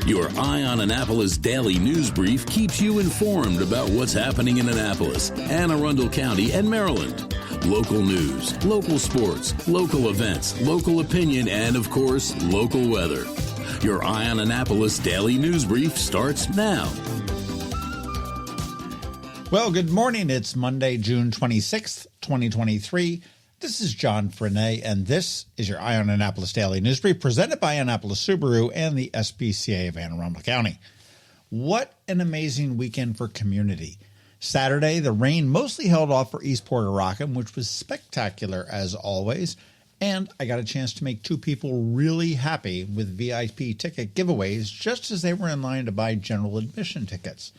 Your Eye on Annapolis daily news brief keeps you informed about what's happening in Annapolis, Anne Arundel County, and Maryland. Local news, local sports, local events, local opinion, and, of course, local weather. Your Eye on Annapolis daily news brief starts now. Well, good morning. It's Monday, June 26th, 2023. This is John Frenaye, and this is your Eye on Annapolis Daily News Brief presented by Annapolis Subaru and the SPCA of Anne Arundel County. What an amazing weekend for community. Saturday, the rain mostly held off for East Port Rockham, which was spectacular as always, and I got a chance to make two people really happy with VIP ticket giveaways just as they were in line to buy general admission tickets.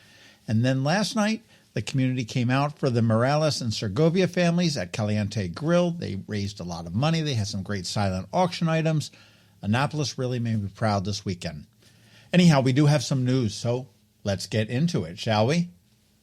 And then last night, the community came out for the Morales and Segovia families at Caliente Grill. They raised a lot of money. They had some great silent auction items. Annapolis really made me proud this weekend. Anyhow, we do have some news, so let's get into it, shall we?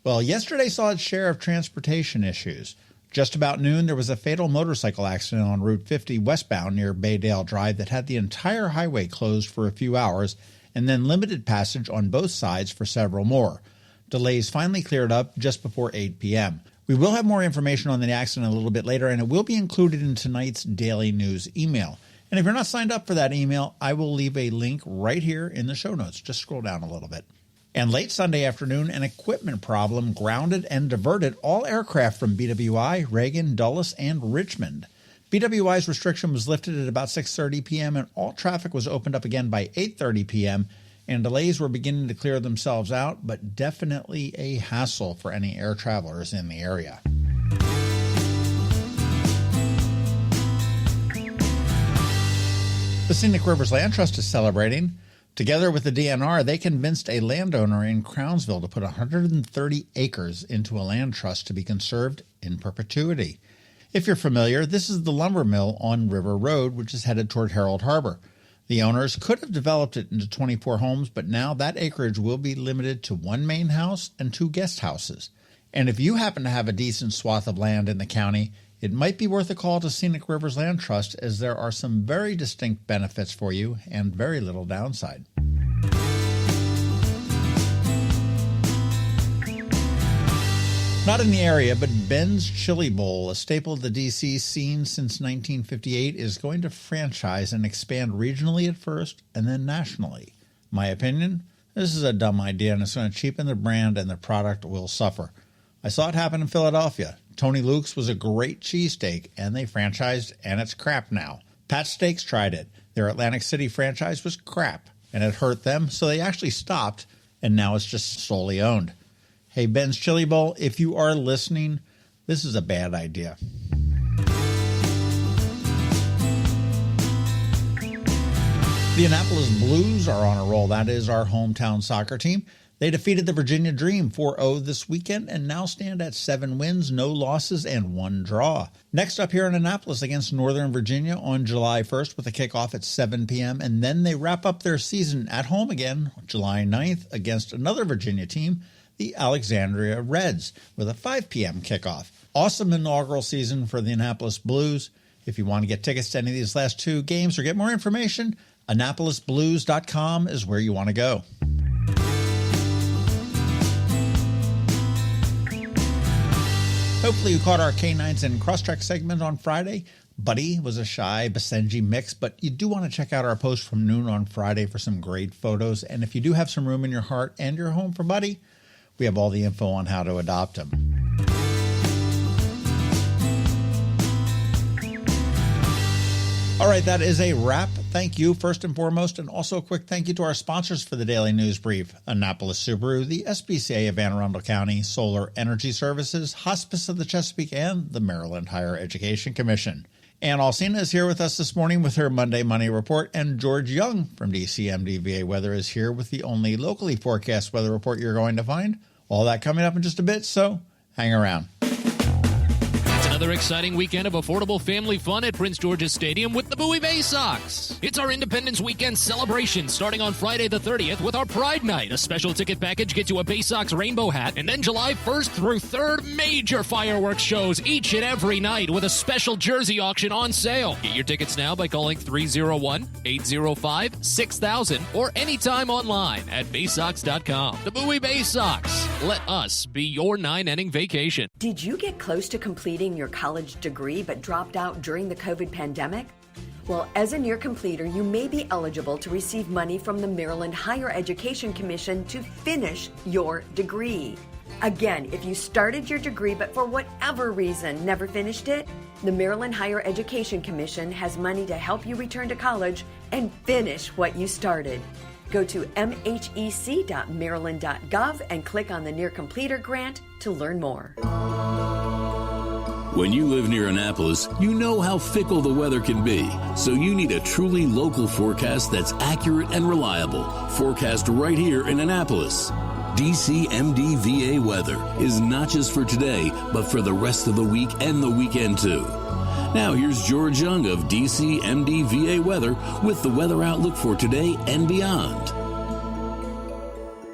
Well, yesterday saw its share of transportation issues. Just about noon, there was a fatal motorcycle accident on Route 50 westbound near Baydale Drive that had the entire highway closed for a few hours and then limited passage on both sides for several more. Delays finally cleared up just before 8 p.m. We will have more information on the accident a little bit later, and it will be included in tonight's daily news email. And if you're not signed up for that email, I will leave a link right here in the show notes. Just scroll down a little bit. And late Sunday afternoon, an equipment problem grounded and diverted all aircraft from BWI, Reagan, Dulles, and Richmond. BWI's restriction was lifted at about 6:30 p.m., and all traffic was opened up again by 8:30 p.m., and delays were beginning to clear themselves out, but definitely a hassle for any air travelers in the area. The Scenic Rivers Land Trust is celebrating. Together with the DNR, they convinced a landowner in Crownsville to put 130 acres into a land trust to be conserved in perpetuity. If you're familiar, this is the lumber mill on River Road, which is headed toward Herald Harbor. The owners could have developed it into 24 homes, but now that acreage will be limited to one main house and 2 guest houses. And if you happen to have a decent swath of land in the county, it might be worth a call to Scenic Rivers Land Trust, as there are some very distinct benefits for you and very little downside. Not in the area, but Ben's Chili Bowl, a staple of the D.C. scene since 1958, is going to franchise and expand regionally at first and then nationally. My opinion? This is a dumb idea, and it's going to cheapen the brand, and the product will suffer. I saw it happen in Philadelphia. Tony Luke's was a great cheesesteak, and they franchised, and it's crap now. Pat Steaks tried it. Their Atlantic City franchise was crap, and it hurt them, so they actually stopped, and now it's just solely owned. Hey, Ben's Chili Bowl, if you are listening, this is a bad idea. The Annapolis Blues are on a roll. That is our hometown soccer team. They defeated the Virginia Dream 4-0 this weekend and now stand at 7 wins, no losses, and 1 draw. Next up here in Annapolis against Northern Virginia on July 1st with a kickoff at 7 p.m. And then they wrap up their season at home again July 9th against another Virginia team, the Alexandria Reds, with a 5 p.m. kickoff. Awesome inaugural season for the Annapolis Blues. If you want to get tickets to any of these last 2 games or get more information, AnnapolisBlues.com is where you want to go. Hopefully you caught our Canines and Crosstreks segment on Friday. Buddy was a shy Basenji mix, but you do want to check out our post from noon on Friday for some great photos. And if you do have some room in your heart and your home for Buddy, we have all the info on how to adopt him. All right, that is a wrap. Thank you, first and foremost, and also a quick thank you to our sponsors for the Daily News Brief: Annapolis Subaru, the SPCA of Anne Arundel County, Solar Energy Services, Hospice of the Chesapeake, and the Maryland Higher Education Commission. Ann Alsina is here with us this morning with her Monday Money Report, and George Young from DCMDVA Weather is here with the only locally forecast weather report you're going to find. All that coming up in just a bit, so hang around. Another exciting weekend of affordable family fun at Prince George's Stadium with the Bowie Bay Sox. It's our Independence Weekend celebration starting on Friday the 30th with our Pride Night. A special ticket package gets you a Bay Sox rainbow hat. And then July 1st through 3rd, major fireworks shows each and every night with a special jersey auction on sale. Get your tickets now by calling 301-805-6000 or anytime online at baysox.com. The Bowie Bay Sox. Let us be your 9-inning vacation. Did you get close to completing your college degree but dropped out during the COVID pandemic? Well, as a near completer, you may be eligible to receive money from the Maryland Higher Education Commission to finish your degree. Again, if you started your degree but for whatever reason never finished it, the Maryland Higher Education Commission has money to help you return to college and finish what you started. Go to mhec.maryland.gov and click on the Near Completer grant to learn more. When you live near Annapolis, you know how fickle the weather can be. So you need a truly local forecast that's accurate and reliable. Forecast right here in Annapolis. DCMDVA weather is not just for today, but for the rest of the week and the weekend too. Now here's George Young of DCMDVA weather with the weather outlook for today and beyond.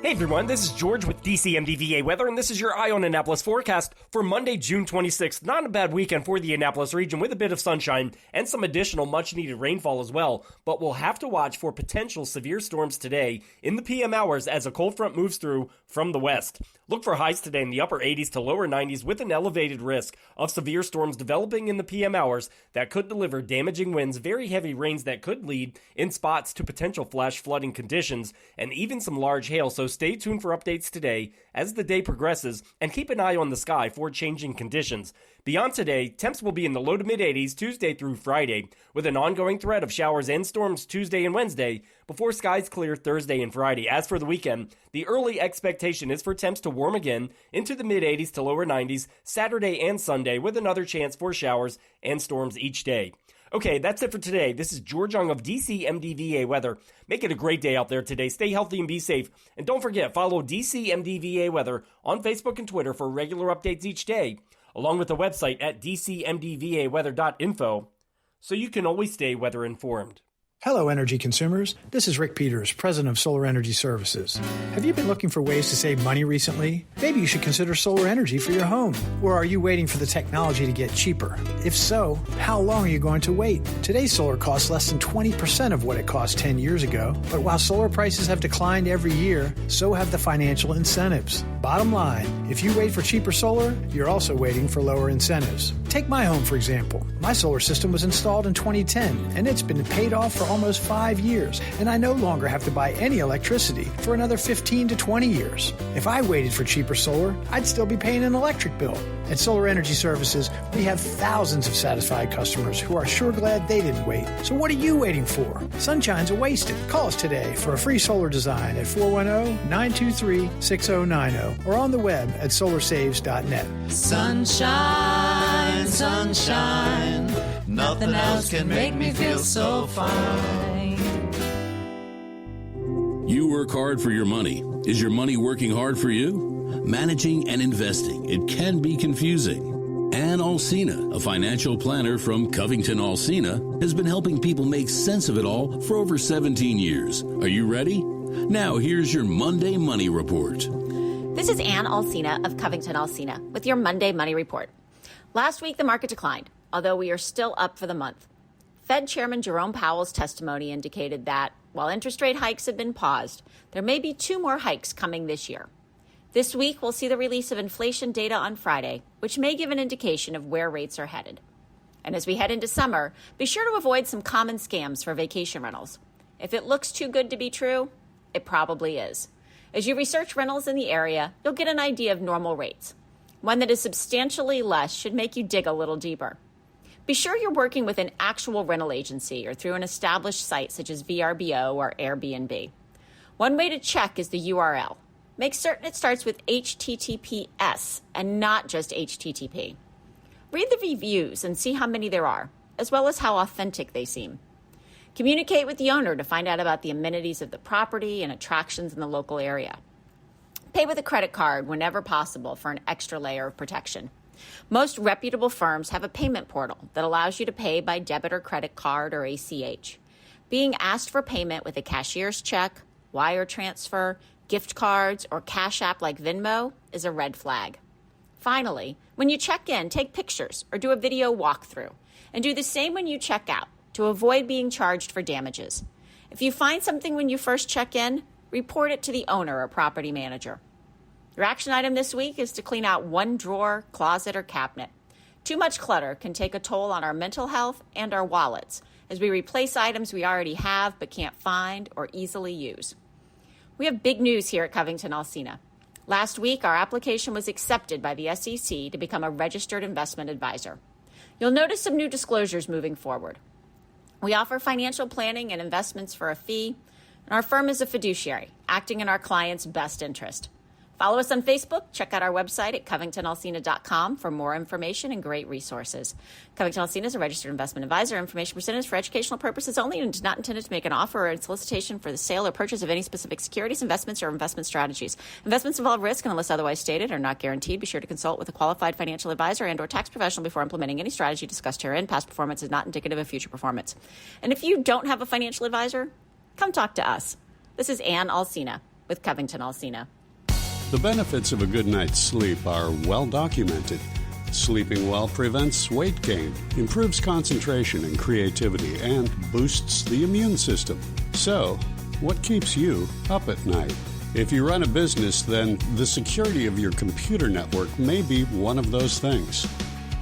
Hey everyone, this is George with DCMDVA Weather, and this is your Eye on Annapolis forecast for Monday, June 26th. Not a bad weekend for the Annapolis region with a bit of sunshine and some additional much-needed rainfall as well, but we'll have to watch for potential severe storms today in the PM hours as a cold front moves through from the west. Look for highs today in the upper 80s to lower 90s with an elevated risk of severe storms developing in the PM hours that could deliver damaging winds, very heavy rains that could lead in spots to potential flash flooding conditions, and even some large hail, so stay tuned for updates today as the day progresses and keep an eye on the sky for changing conditions. Beyond today, temps will be in the low to mid 80s Tuesday through Friday, with an ongoing threat of showers and storms Tuesday and Wednesday before skies clear Thursday and Friday. As for the weekend, the early expectation is for temps to warm again into the mid 80s to lower 90s Saturday and Sunday, with another chance for showers and storms each day. Okay, that's it for today. This is George Young of DCMDVA Weather. Make it a great day out there today. Stay healthy and be safe. And don't forget, follow DCMDVA Weather on Facebook and Twitter for regular updates each day, along with the website at dcmdvaweather.info, so you can always stay weather informed. Hello, energy consumers. This is Rick Peters, president of Solar Energy Services. Have you been looking for ways to save money recently? Maybe you should consider solar energy for your home. Or are you waiting for the technology to get cheaper? If so, how long are you going to wait? Today's solar costs less than 20% of what it cost 10 years ago. But while solar prices have declined every year, so have the financial incentives. Bottom line, if you wait for cheaper solar, you're also waiting for lower incentives. Take my home, for example. My solar system was installed in 2010, and it's been paid off for almost 5 years, and I no longer have to buy any electricity for another 15 to 20 years. If I waited for cheaper solar, I'd still be paying an electric bill. At Solar Energy Services, we have thousands of satisfied customers who are sure glad they didn't wait. So what are you waiting for? Sunshine's a wasted. Call us today for a free solar design at 410-923-6090 or on the web at solarsaves.net. Sunshine, sunshine, nothing else can make me feel so fine. You work hard for your money. Is your money working hard for you? Managing and investing, it can be confusing. Ann Alsina, a financial planner from CovingtonAlsina, has been helping people make sense of it all for over 17 years. Are you ready? Now here's your Monday Money Report. This is Ann Alsina of CovingtonAlsina with your Monday Money Report. Last week, the market declined, although we are still up for the month. Fed Chairman Jerome Powell's testimony indicated that, while interest rate hikes have been paused, there may be 2 more hikes coming this year. This week, we'll see the release of inflation data on Friday, which may give an indication of where rates are headed. And as we head into summer, be sure to avoid some common scams for vacation rentals. If it looks too good to be true, it probably is. As you research rentals in the area, you'll get an idea of normal rates. One that is substantially less should make you dig a little deeper. Be sure you're working with an actual rental agency or through an established site such as VRBO or Airbnb. One way to check is the URL. Make certain it starts with HTTPS and not just HTTP. Read the reviews and see how many there are, as well as how authentic they seem. Communicate with the owner to find out about the amenities of the property and attractions in the local area. Pay with a credit card whenever possible for an extra layer of protection. Most reputable firms have a payment portal that allows you to pay by debit or credit card or ACH. Being asked for payment with a cashier's check, wire transfer, gift cards, or Cash App like Venmo is a red flag. Finally, when you check in, take pictures or do a video walkthrough, and do the same when you check out to avoid being charged for damages. If you find something when you first check in, report it to the owner or property manager. Your action item this week is to clean out one drawer, closet, or cabinet. Too much clutter can take a toll on our mental health and our wallets as we replace items we already have but can't find or easily use. We have big news here at CovingtonAlsina. Last week, our application was accepted by the SEC to become a registered investment advisor. You'll notice some new disclosures moving forward. We offer financial planning and investments for a fee, and our firm is a fiduciary, acting in our clients' best interest. Follow us on Facebook. Check out our website at CovingtonAlsina.com for more information and great resources. CovingtonAlsina is a registered investment advisor. Information presented is for educational purposes only and is not intended to make an offer or a solicitation for the sale or purchase of any specific securities, investments, or investment strategies. Investments involve risk and, unless otherwise stated, are not guaranteed. Be sure to consult with a qualified financial advisor and/or tax professional before implementing any strategy discussed herein. Past performance is not indicative of future performance. And if you don't have a financial advisor, come talk to us. This is Ann Alsina with CovingtonAlsina. The benefits of a good night's sleep are well documented. Sleeping well prevents weight gain, improves concentration and creativity, and boosts the immune system. So, what keeps you up at night? If you run a business, then the security of your computer network may be one of those things.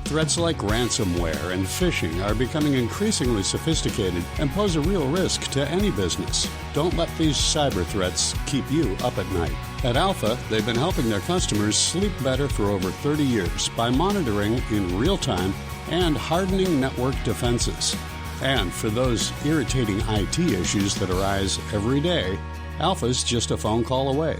Threats like ransomware and phishing are becoming increasingly sophisticated and pose a real risk to any business. Don't let these cyber threats keep you up at night. At Alpha, they've been helping their customers sleep better for over 30 years by monitoring in real time and hardening network defenses. And for those irritating IT issues that arise every day, Alpha's just a phone call away,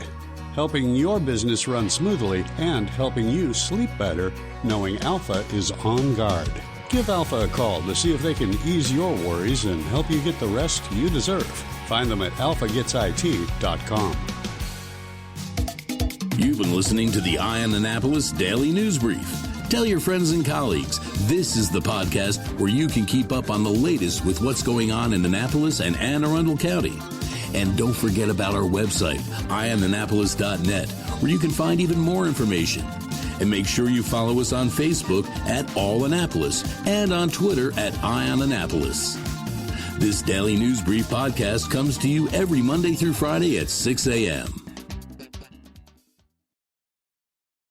helping your business run smoothly and helping you sleep better, knowing Alpha is on guard. Give Alpha a call to see if they can ease your worries and help you get the rest you deserve. Find them at alphagetsit.com. You've been listening to the Eye on Annapolis Daily News Brief. Tell your friends and colleagues, this is the podcast where you can keep up on the latest with what's going on in Annapolis and Anne Arundel County. And don't forget about our website, eyeonannapolis.net, where you can find even more information. And make sure you follow us on Facebook at All Annapolis and on Twitter at Eye on Annapolis. This Daily News Brief podcast comes to you every Monday through Friday at 6 a.m.